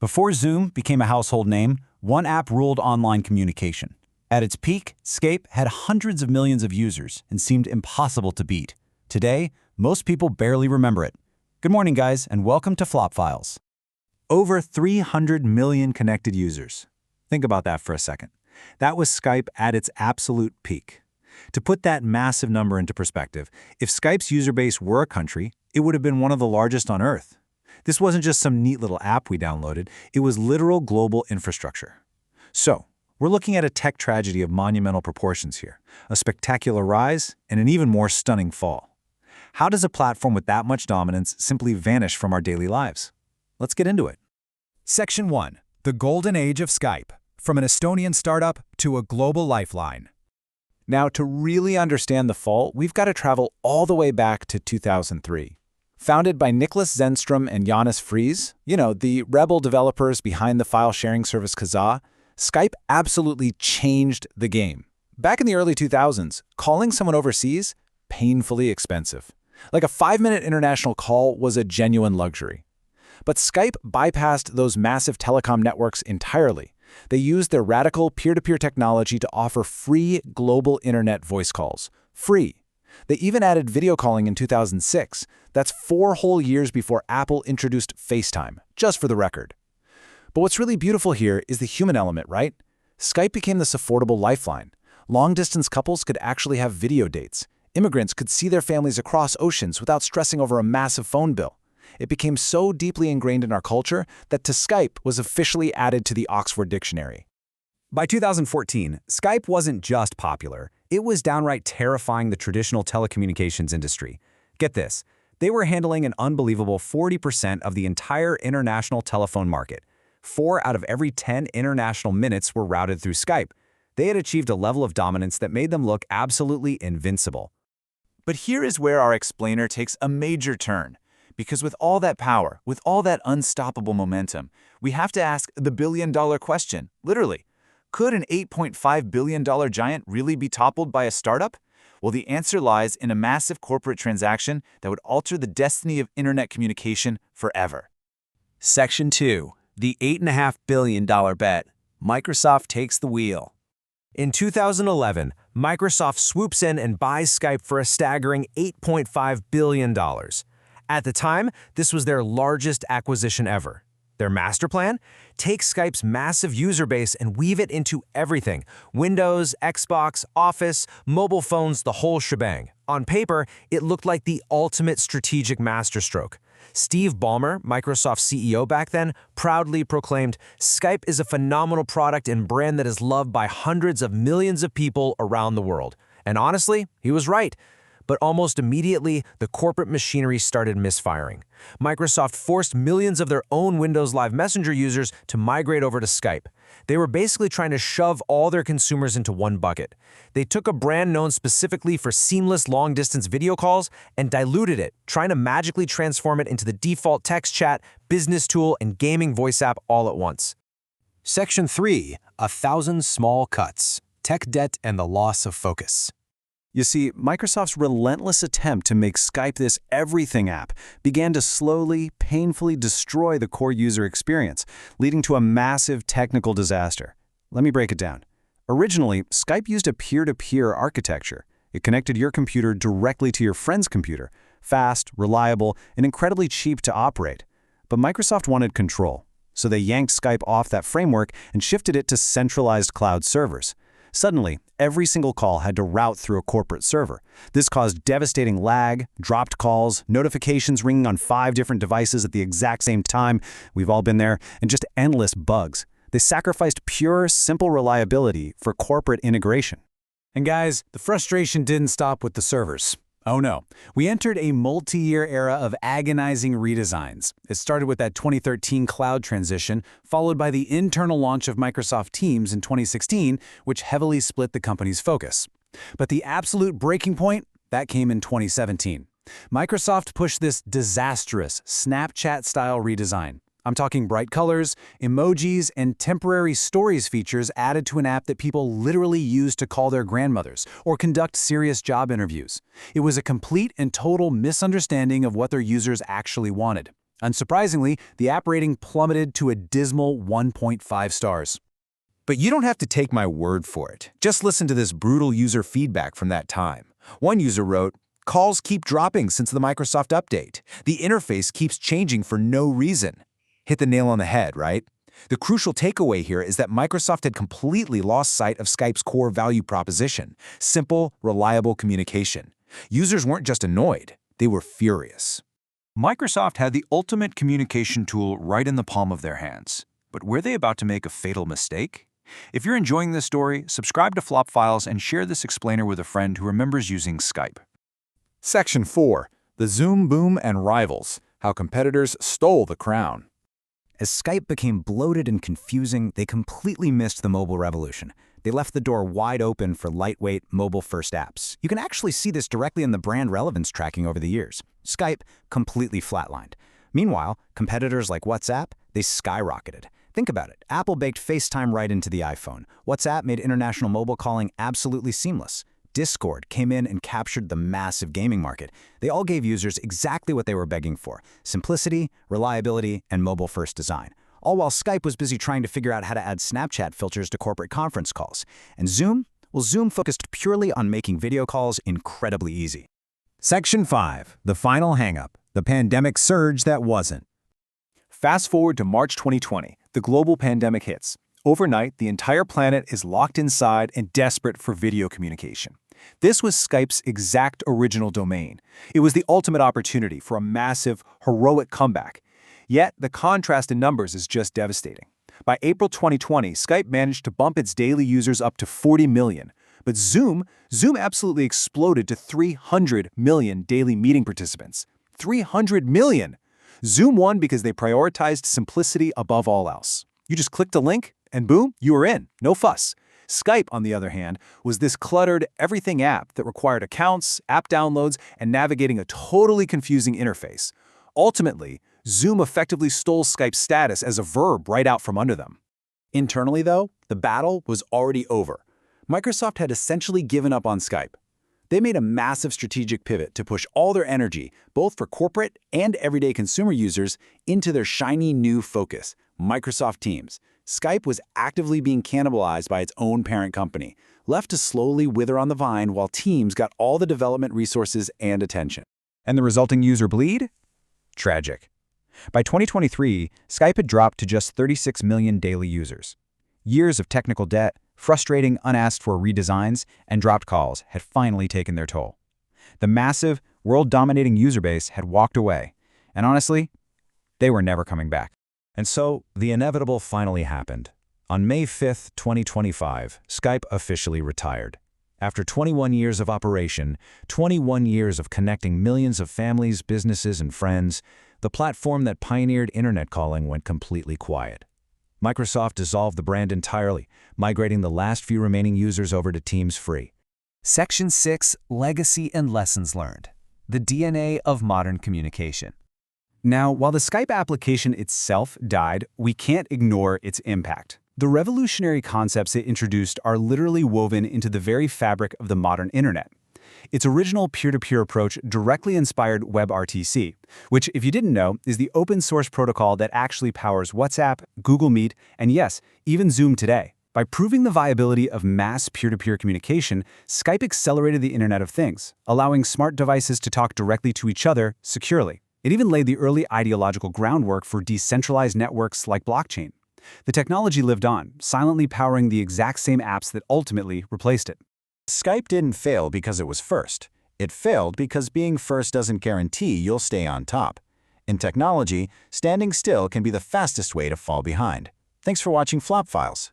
Before Zoom became a household name, one app ruled online communication. At its peak, Skype had hundreds of millions of users and seemed impossible to beat. Today, most people barely remember it. Good morning, guys, and welcome to Flop Files. Over 300 million connected users. Think about that for a second. That was Skype at its absolute peak. To put that massive number into perspective, if Skype's user base were a country, it would have been one of the largest on Earth. This wasn't just some neat little app we downloaded, it was literal global infrastructure. So, we're looking at a tech tragedy of monumental proportions here, a spectacular rise and an even more stunning fall. How does a platform with that much dominance simply vanish from our daily lives? Let's get into it. Section 1. The Golden Age of Skype, from an Estonian startup to a global lifeline. Now, to really understand the fall, we've got to travel all the way back to 2003. Founded by Niklas Zennström and Jonas Friis, the rebel developers behind the file-sharing service Kazaa, Skype absolutely changed the game. Back in the early 2000s, calling someone overseas, painfully expensive. Like a 5-minute international call was a genuine luxury. But Skype bypassed those massive telecom networks entirely. They used their radical peer-to-peer technology to offer free global internet voice calls. Free. They even added video calling in 2006. That's 4 whole years before Apple introduced FaceTime, just for the record. But what's really beautiful here is the human element, right? Skype became this affordable lifeline. Long-distance couples could actually have video dates. Immigrants could see their families across oceans without stressing over a massive phone bill. It became so deeply ingrained in our culture that to Skype was officially added to the Oxford Dictionary. By 2014, Skype wasn't just popular, it was downright terrifying the traditional telecommunications industry. Get this, they were handling an unbelievable 40% of the entire international telephone market. 4 out of every 10 international minutes were routed through Skype. They had achieved a level of dominance that made them look absolutely invincible. But here is where our explainer takes a major turn. Because with all that power, with all that unstoppable momentum, we have to ask the billion-dollar question, literally. Could an $8.5 billion giant really be toppled by a startup? Well, the answer lies in a massive corporate transaction that would alter the destiny of internet communication forever. Section 2. The $8.5 billion bet. Microsoft takes the wheel. In 2011, Microsoft swoops in and buys Skype for a staggering $8.5 billion. At the time, this was their largest acquisition ever. Their master plan? Take Skype's massive user base and weave it into everything. Windows, Xbox, Office, mobile phones, the whole shebang. On paper, it looked like the ultimate strategic masterstroke. Steve Ballmer, Microsoft's CEO back then, proudly proclaimed, "Skype is a phenomenal product and brand that is loved by hundreds of millions of people around the world." And honestly, he was right. But almost immediately, the corporate machinery started misfiring. Microsoft forced millions of their own Windows Live Messenger users to migrate over to Skype. They were basically trying to shove all their consumers into one bucket. They took a brand known specifically for seamless long-distance video calls and diluted it, trying to magically transform it into the default text chat, business tool, and gaming voice app all at once. Section 3. 1,000 small cuts. Tech debt and the loss of focus. You see, Microsoft's relentless attempt to make Skype this everything app began to slowly, painfully destroy the core user experience, leading to a massive technical disaster. Let me break it down. Originally, Skype used a peer-to-peer architecture. It connected your computer directly to your friend's computer, fast, reliable, and incredibly cheap to operate. But Microsoft wanted control, so they yanked Skype off that framework and shifted it to centralized cloud servers. Suddenly, every single call had to route through a corporate server. This caused devastating lag, dropped calls, notifications ringing on 5 different devices at the exact same time, we've all been there, and just endless bugs. They sacrificed pure, simple reliability for corporate integration. And guys, the frustration didn't stop with the servers. Oh no, we entered a multi-year era of agonizing redesigns. It started with that 2013 cloud transition, followed by the internal launch of Microsoft Teams in 2016, which heavily split the company's focus. But the absolute breaking point, that came in 2017. Microsoft pushed this disastrous Snapchat-style redesign. I'm talking bright colors, emojis, and temporary stories features added to an app that people literally use to call their grandmothers or conduct serious job interviews. It was a complete and total misunderstanding of what their users actually wanted. Unsurprisingly, the app rating plummeted to a dismal 1.5 stars. But you don't have to take my word for it. Just listen to this brutal user feedback from that time. One user wrote, "Calls keep dropping since the Microsoft update. The interface keeps changing for no reason." Hit the nail on the head, right? The crucial takeaway here is that Microsoft had completely lost sight of Skype's core value proposition: simple, reliable communication. Users weren't just annoyed, they were furious. Microsoft had the ultimate communication tool right in the palm of their hands. But were they about to make a fatal mistake? If you're enjoying this story, subscribe to Flop Files and share this explainer with a friend who remembers using Skype. Section 4. The Zoom Boom and Rivals: How Competitors Stole the Crown. As Skype became bloated and confusing, they completely missed the mobile revolution. They left the door wide open for lightweight, mobile-first apps. You can actually see this directly in the brand relevance tracking over the years. Skype completely flatlined. Meanwhile, competitors like WhatsApp, they skyrocketed. Think about it. Apple baked FaceTime right into the iPhone. WhatsApp made international mobile calling absolutely seamless. Discord came in and captured the massive gaming market. They all gave users exactly what they were begging for: simplicity, reliability, and mobile-first design. All while Skype was busy trying to figure out how to add Snapchat filters to corporate conference calls. And Zoom? Well, Zoom focused purely on making video calls incredibly easy. Section 5. The Final Hangup: The Pandemic Surge That Wasn't. Fast forward to March 2020, the global pandemic hits. Overnight, the entire planet is locked inside and desperate for video communication. This was Skype's exact original domain. It was the ultimate opportunity for a massive, heroic comeback. Yet, the contrast in numbers is just devastating. By April 2020, Skype managed to bump its daily users up to 40 million. But Zoom absolutely exploded to 300 million daily meeting participants. 300 million! Zoom won because they prioritized simplicity above all else. You just clicked a link, and boom, you were in. No fuss. Skype, on the other hand, was this cluttered everything app that required accounts, app downloads, and navigating a totally confusing interface. Ultimately, Zoom effectively stole Skype's status as a verb right out from under them. Internally, though, the battle was already over. Microsoft had essentially given up on Skype. They made a massive strategic pivot to push all their energy, both for corporate and everyday consumer users, into their shiny new focus: Microsoft Teams. Skype was actively being cannibalized by its own parent company, left to slowly wither on the vine while Teams got all the development resources and attention. And the resulting user bleed? Tragic. By 2023, Skype had dropped to just 36 million daily users. Years of technical debt, frustrating unasked-for redesigns, and dropped calls had finally taken their toll. The massive, world-dominating user base had walked away, and honestly, they were never coming back. And so, the inevitable finally happened. On May 5, 2025, Skype officially retired. After 21 years of operation, 21 years of connecting millions of families, businesses, and friends, the platform that pioneered internet calling went completely quiet. Microsoft dissolved the brand entirely, migrating the last few remaining users over to Teams Free. Section 6. Legacy and Lessons Learned: The DNA of Modern Communication. Now, while the Skype application itself died, we can't ignore its impact. The revolutionary concepts it introduced are literally woven into the very fabric of the modern internet. Its original peer-to-peer approach directly inspired WebRTC, which, if you didn't know, is the open-source protocol that actually powers WhatsApp, Google Meet, and yes, even Zoom today. By proving the viability of mass peer-to-peer communication, Skype accelerated the Internet of Things, allowing smart devices to talk directly to each other securely. It even laid the early ideological groundwork for decentralized networks like blockchain. The technology lived on, silently powering the exact same apps that ultimately replaced it. Skype didn't fail because it was first. It failed because being first doesn't guarantee you'll stay on top. In technology, standing still can be the fastest way to fall behind. Thanks for watching Flop Files.